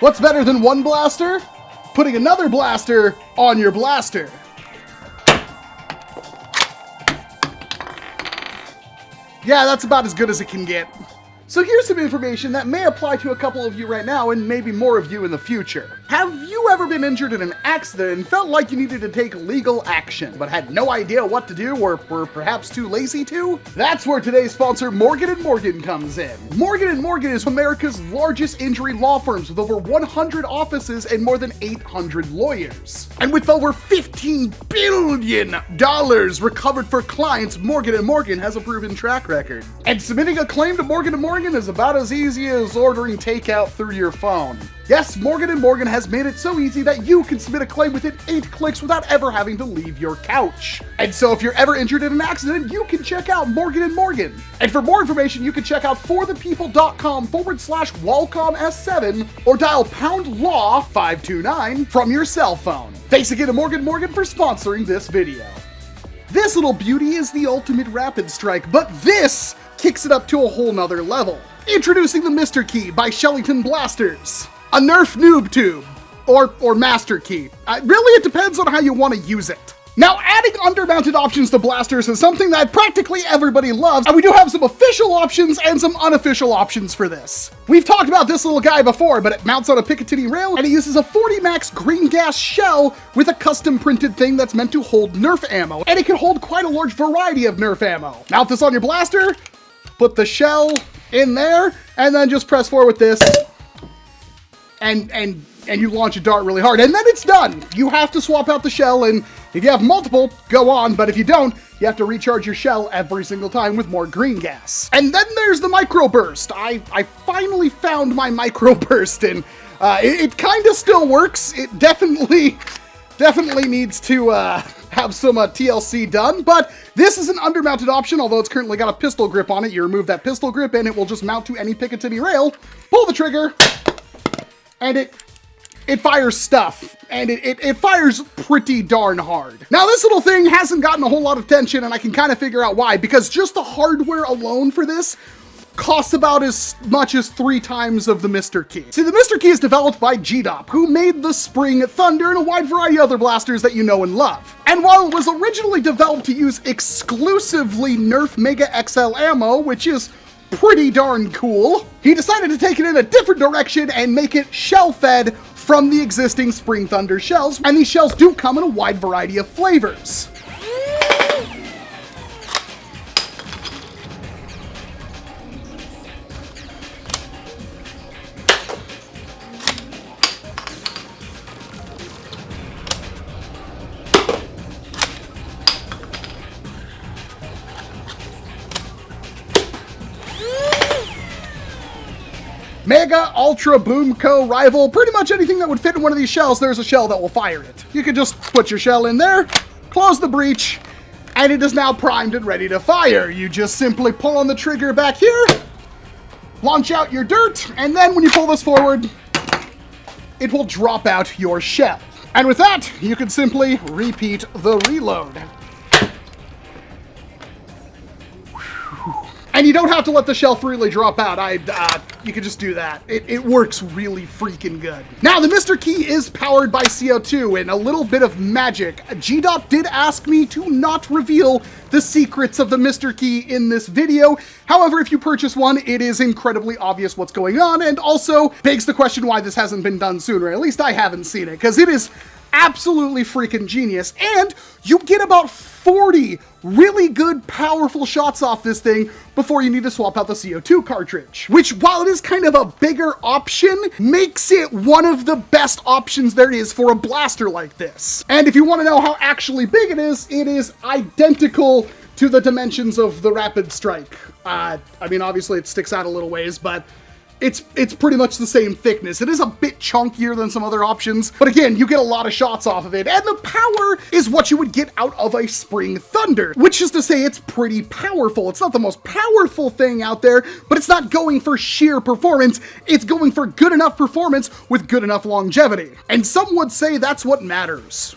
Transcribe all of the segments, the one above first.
What's better than one blaster? Putting another blaster on your blaster. Yeah, that's about as good as it can get. So here's some information that may apply to a couple of you right now and maybe more of you in the future. Have you ever been injured in an accident and felt like you needed to take legal action, but had no idea what to do or were perhaps too lazy to? That's where today's sponsor, Morgan & Morgan, comes in. Morgan & Morgan is America's largest injury law firms with over 100 offices and more than 800 lawyers. And with over $15 billion recovered for clients, Morgan & Morgan has a proven track record. And submitting a claim to Morgan & Morgan is about as easy as ordering takeout through your phone. Yes, Morgan & Morgan has made it so easy that you can submit a claim within 8 clicks without ever having to leave your couch. And so if you're ever injured in an accident, you can check out Morgan & Morgan. And for more information, you can check out forthepeople.com/Walcom S7 or dial #law 529 from your cell phone. Thanks again to Morgan & Morgan for sponsoring this video. This little beauty is the ultimate rapid strike, but this kicks it up to a whole nother level. Introducing the Misterkey by Shellington Blasters. A NERF Noob Tube, or Misterkey. Really, it depends on how you want to use it. Now, adding undermounted options to blasters is something that practically everybody loves, and we do have some official options and some unofficial options for this. We've talked about this little guy before, but it mounts on a Picatinny rail, and it uses a 40 max green gas shell with a custom printed thing that's meant to hold Nerf ammo, and it can hold quite a large variety of Nerf ammo. Mount this on your blaster, put the shell in there, and then just press forward with this, and you launch a dart really hard, and then it's done. You have to swap out the shell, and if you have multiple, go on, but if you don't, you have to recharge your shell every single time with more green gas. And then there's the microburst. I finally found my microburst, and it kind of still works. It definitely needs to have some TLC done, but this is an undermounted option, although it's currently got a pistol grip on it. You remove that pistol grip, and it will just mount to any Picatinny rail, pull the trigger, and it fires stuff, and it fires pretty darn hard. Now, this little thing hasn't gotten a whole lot of attention, and I can kind of figure out why, because just the hardware alone for this costs about as much as 3 times of the Misterkey. See, the Misterkey is developed by GDOP, who made the Spring Thunder and a wide variety of other blasters that you know and love. And while it was originally developed to use exclusively Nerf Mega XL ammo, which is pretty darn cool, he decided to take it in a different direction and make it shell-fed from the existing Spring Thunder shells, and these shells do come in a wide variety of flavors. Mega, Ultra, Boom, Co, Rival, pretty much anything that would fit in one of these shells, there's a shell that will fire it. You can just put your shell in there, close the breech, and it is now primed and ready to fire. You just simply pull on the trigger back here, launch out your dirt, and then when you pull this forward, it will drop out your shell. And with that, you can simply repeat the reload. And you don't have to let the shell freely drop out. You can just do that. It works really freaking good. Now, the Misterkey is powered by CO2, and a little bit of magic. GDOP did ask me to not reveal the secrets of the Misterkey in this video. However, if you purchase one, it is incredibly obvious what's going on, and also begs the question why this hasn't been done sooner. At least I haven't seen it, because it is absolutely freaking genius, and you get about 40 really good, powerful shots off this thing before you need to swap out the CO2 cartridge, which, while it is kind of a bigger option, makes it one of the best options there is for a blaster like this. And if you want to know how actually big it is identical to the dimensions of the Rapid Strike. I mean, obviously it sticks out a little ways, but it's pretty much the same thickness. It is a bit chunkier than some other options, but again, you get a lot of shots off of it, and the power is what you would get out of a Spring Thunder, which is to say it's pretty powerful. It's not the most powerful thing out there, but it's not going for sheer performance. It's going for good enough performance with good enough longevity. And some would say that's what matters.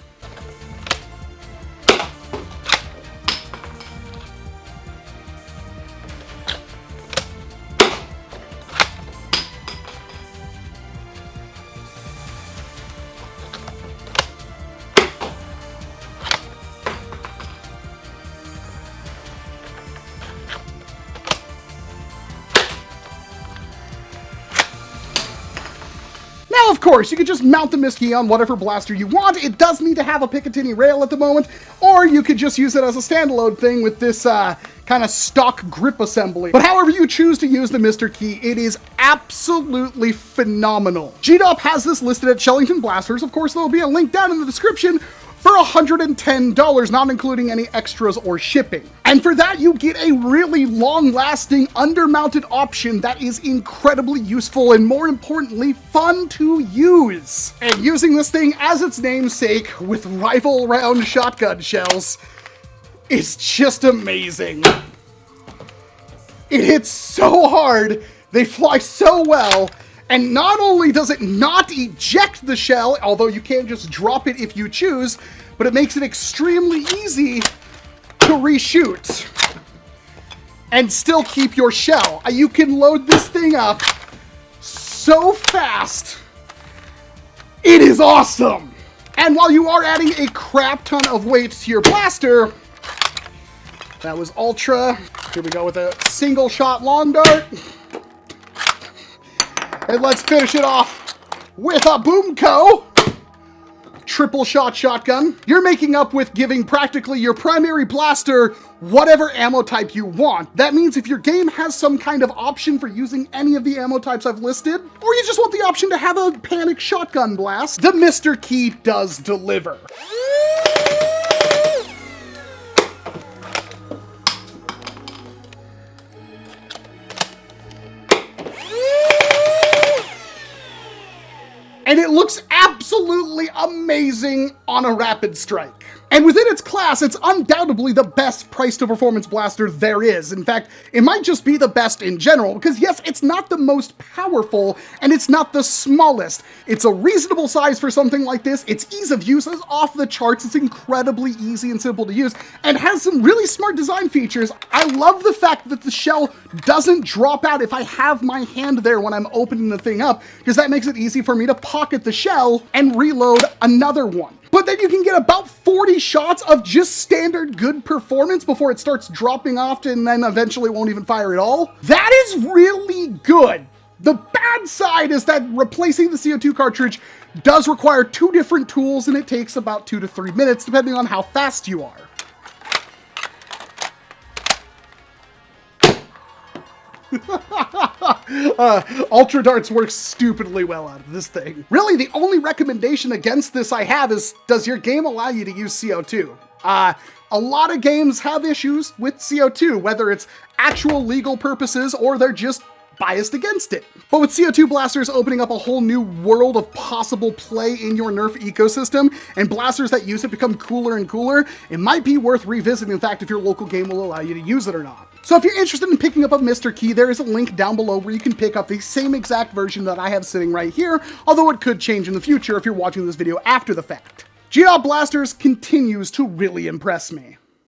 course, you could just mount the Misterkey on whatever blaster you want. It does need to have a Picatinny rail at the moment, or you could just use it as a standalone thing with this kind of stock grip assembly. But however you choose to use the Misterkey, it is absolutely phenomenal. GDOP has this listed at Shellington Blasters. Of course, there'll be a link down in the description for $110, not including any extras or shipping. And for that, you get a really long-lasting undermounted option that is incredibly useful and, more importantly, fun to use. And using this thing as its namesake with rifle round shotgun shells is just amazing. It hits so hard, they fly so well, and not only does it not eject the shell, although you can just drop it if you choose, but it makes it extremely easy to reshoot and still keep your shell. You can load this thing up so fast. It is awesome. And while you are adding a crap ton of weight to your blaster, that was ultra. Here we go with a single shot long dart. And let's finish it off with a Boomco triple shot shotgun. You're making up with giving practically your primary blaster whatever ammo type you want. That means if your game has some kind of option for using any of the ammo types I've listed, or you just want the option to have a panic shotgun blast, the Misterkey does deliver. And it looks absolutely amazing on a rapid strike. And within its class, it's undoubtedly the best price to performance blaster there is. In fact, it might just be the best in general, because yes, it's not the most powerful, and it's not the smallest. It's a reasonable size for something like this. Its ease of use is off the charts. It's incredibly easy and simple to use, and has some really smart design features. I love the fact that the shell doesn't drop out if I have my hand there when I'm opening the thing up, because that makes it easy for me to pocket the shell and reload another one. But then you can get about 40 shots of just standard good performance before it starts dropping off and then eventually won't even fire at all. That is really good. The bad side is that replacing the CO2 cartridge does require 2 different tools, and it takes about 2 to 3 minutes depending on how fast you are. Ultra darts work stupidly well out of this thing. Really, the only recommendation against this I have is, does your game allow you to use CO2? A lot of games have issues with CO2, whether it's actual legal purposes or they're just biased against it. But with CO2 blasters opening up a whole new world of possible play in your Nerf ecosystem, and blasters that use it become cooler and cooler, it might be worth revisiting, in fact, if your local game will allow you to use it or not. So if you're interested in picking up a Misterkey, there is a link down below where you can pick up the same exact version that I have sitting right here, although it could change in the future if you're watching this video after the fact. GDOP Blasters continues to really impress me.